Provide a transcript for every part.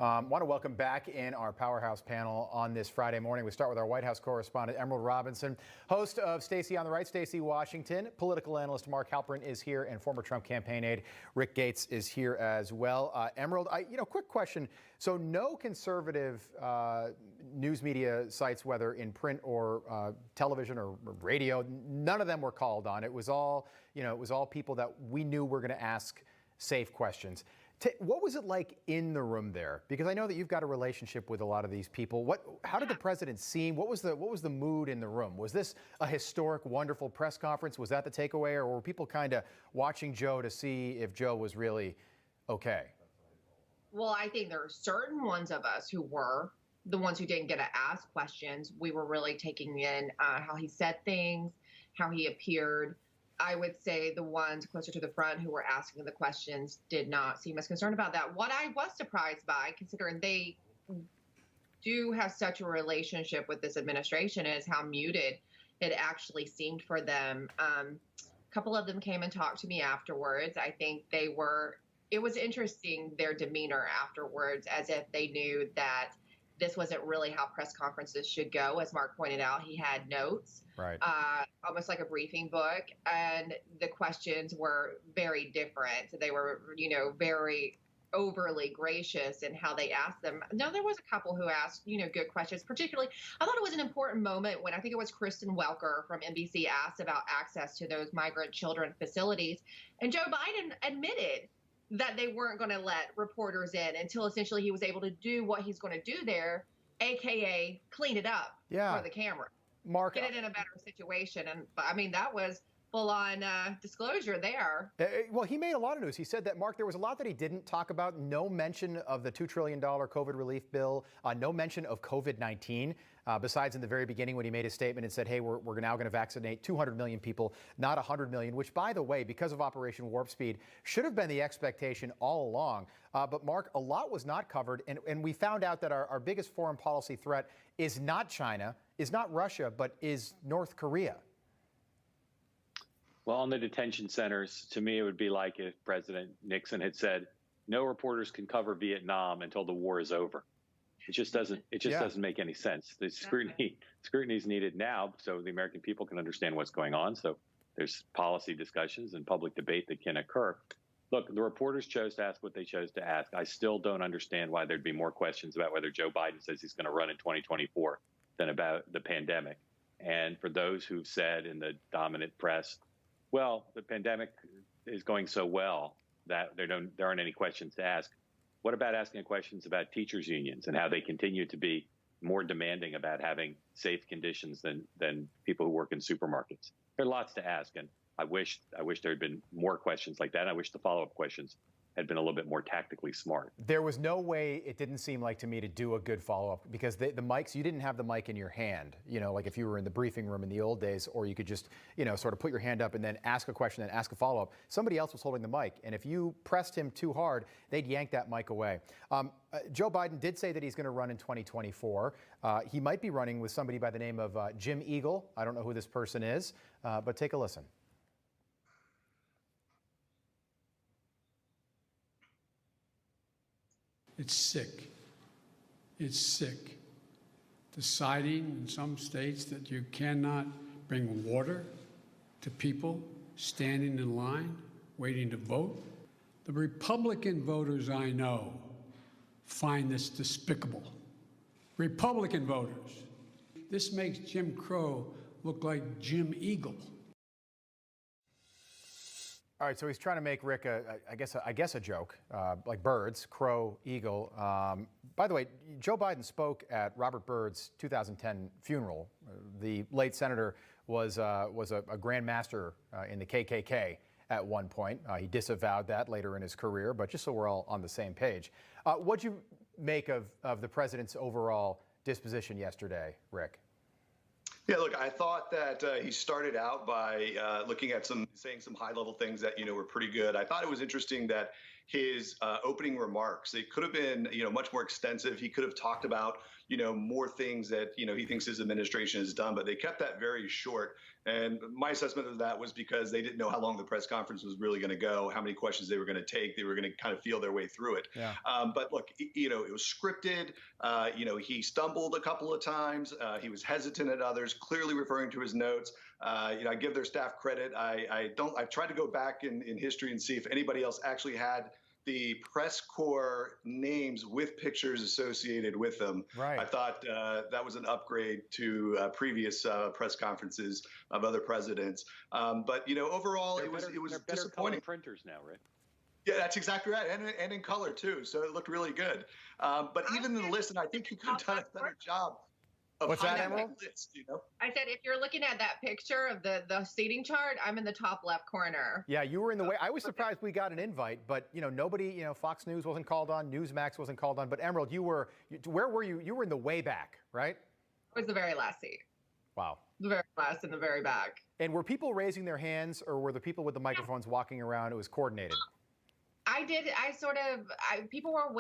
Want to welcome back in our Powerhouse panel on this Friday morning. We start with our White House correspondent, Emerald Robinson, host of Stacy on the Right, Stacy Washington. Political analyst Mark Halperin is here, and former Trump campaign aide Rick Gates is here as well. Emerald, quick question. So no conservative news media sites, whether in print or television or radio, none of them were called on. It was all, people that we knew were going to ask safe questions. What was it like in the room there? Because I know that you've got a relationship with a lot of these people. How did the president seem? What was the mood in the room? Was this a historic, wonderful press conference? Was that the takeaway, or were people kind of watching Joe to see if Joe was really okay? Well, I think there are certain ones of us who were the ones who didn't get to ask questions. We were really taking in how he said things, how he appeared. I would say the ones closer to the front who were asking the questions did not seem as concerned about that. What I was surprised by, considering they do have such a relationship with this administration, is how muted it actually seemed for them. A couple of them came and talked to me afterwards. I think it was interesting, their demeanor afterwards, as if they knew that this wasn't really how press conferences should go. As Mark pointed out, he had notes, right, almost like a briefing book, and the questions were very different. They were, very overly gracious in how they asked them. Now, there was a couple who asked, good questions. Particularly, I thought it was an important moment when I think it was Kristen Welker from NBC asked about access to those migrant children facilities, and Joe Biden admitted that they weren't going to let reporters in until essentially he was able to do what he's going to do there, AKA clean it up for the camera. Mark, get it in a better situation. And I mean, that was full-on disclosure there. Well, he made a lot of news. He said that, Mark, there was a lot that he didn't talk about. No mention of the $2 trillion COVID relief bill. No mention of COVID-19. Besides in the very beginning when he made his statement and said, hey, we're now going to vaccinate 200 million people, not 100 million, which, by the way, because of Operation Warp Speed, should have been the expectation all along. But, Mark, a lot was not covered. And we found out that our biggest foreign policy threat is not China, is not Russia, but is North Korea. Well, on the detention centers, to me, it would be like if President Nixon had said, no reporters can cover Vietnam until the war is over. It just doesn't make any sense. The scrutiny is needed now so the American people can understand what's going on. So there's policy discussions and public debate that can occur. Look, the reporters chose to ask what they chose to ask. I still don't understand why there'd be more questions about whether Joe Biden says he's going to run in 2024 than about the pandemic. And for those who've said in the dominant press, well, the pandemic is going so well that there aren't any questions to ask. What about asking questions about teachers' unions and how they continue to be more demanding about having safe conditions than people who work in supermarkets? There are lots to ask, and I wish there had been more questions like that. I wish the follow-up questions had been a little bit more tactically smart. There was no way, it didn't seem like to me, to do a good follow-up because the mics, you didn't have the mic in your hand, like if you were in the briefing room in the old days, or you could just, sort of put your hand up and then ask a question and ask a follow-up. Somebody else was holding the mic, and if you pressed him too hard, they'd yank that mic away. Joe Biden did say that he's going to run in 2024. He might be running with somebody by the name of Jim Eagle. I don't know who this person is, but take a listen. It's sick. It's sick. Deciding in some states that you cannot bring water to people standing in line, waiting to vote. The Republican voters I know find this despicable. Republican voters. This makes Jim Crow look like Jim Eagle. All right, so he's trying to make Rick, I guess a joke, like birds, crow, eagle. By the way, Joe Biden spoke at Robert Byrd's 2010 funeral. The late senator was a Grand Master in the KKK at one point. He disavowed that later in his career, but just so we're all on the same page. What'd you make of the president's overall disposition yesterday, Rick? Yeah, look, I thought that he started out by looking at saying some high-level things that, were pretty good. I thought it was interesting that his opening remarks, they could have been, much more extensive. He could have talked about, more things that, he thinks his administration has done, but they kept that very short. And my assessment of that was because they didn't know how long the press conference was really going to go, how many questions they were going to take. They were going to kind of feel their way through it. Yeah. But look, it was scripted. He stumbled a couple of times. He was hesitant at others, clearly referring to his notes. I give their staff credit. I've tried to go back in history and see if anybody else actually had the press corps names with pictures associated with them. Right. I thought that was an upgrade to previous press conferences of other presidents. But overall, it was disappointing. Printers now, right? Yeah, that's exactly right, and in color too. So it looked really good. But even in the list, and I think he could have done a better job. What's that, Emerald? List, I said, if you're looking at that picture of the seating chart, I'm in the top left corner. Yeah, you were in the way. I was surprised we got an invite, but nobody, Fox News wasn't called on, Newsmax wasn't called on. But Emerald, where were you? You were in the way back, right? It was the very last seat. Wow. The very last in the very back. And were people raising their hands, or were the people with the microphones walking around? It was coordinated. People were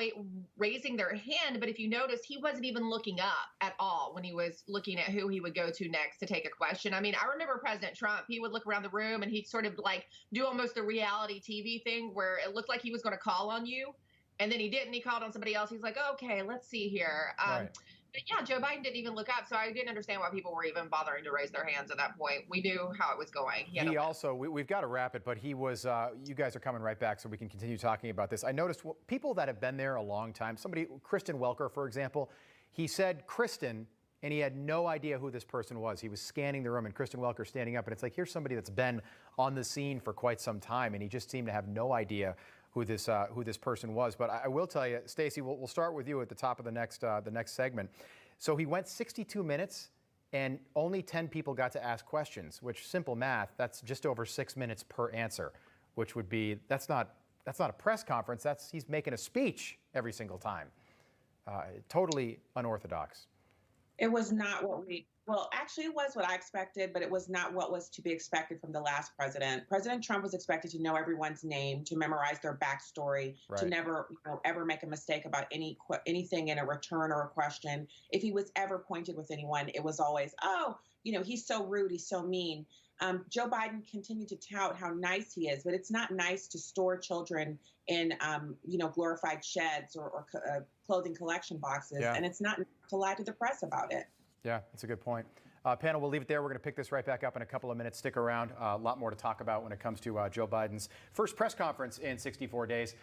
raising their hand, but if you notice, he wasn't even looking up at all when he was looking at who he would go to next to take a question. I mean, I remember President Trump, he would look around the room and he'd sort of like do almost a reality TV thing where it looked like he was going to call on you. And then he didn't. He called on somebody else. He's like, okay, let's see here. Right. But yeah, Joe Biden didn't even look up, so I didn't understand why people were even bothering to raise their hands at that point. We knew how it was going. We've got to wrap it, but he was, you guys are coming right back so we can continue talking about this. I noticed people that have been there a long time, Kristen Welker, for example, he said Kristen, and he had no idea who this person was. He was scanning the room, and Kristen Welker standing up, and it's like, here's somebody that's been on the scene for quite some time, and he just seemed to have no idea who this person was. But I will tell you, Stacy, we'll start with you at the top of the next segment. So he went 62 minutes, and only 10 people got to ask questions. Which, simple math, that's just over 6 minutes per answer. Which would be that's not a press conference. He's making a speech every single time. Totally unorthodox. It was not actually it was what I expected, but it was not what was to be expected from the last president. President Trump was expected to know everyone's name, to memorize their backstory, right, to never ever make a mistake about anything in a return or a question. If he was ever pointed with anyone, it was always, he's so rude, he's so mean. Joe Biden continued to tout how nice he is, but it's not nice to store children in, glorified sheds or clothing collection boxes. Yeah. And it's not to lie to the press about it. Yeah, that's a good point. Panel, we'll leave it there. We're going to pick this right back up in a couple of minutes. Stick around. A lot more to talk about when it comes to Joe Biden's first press conference in 64 days.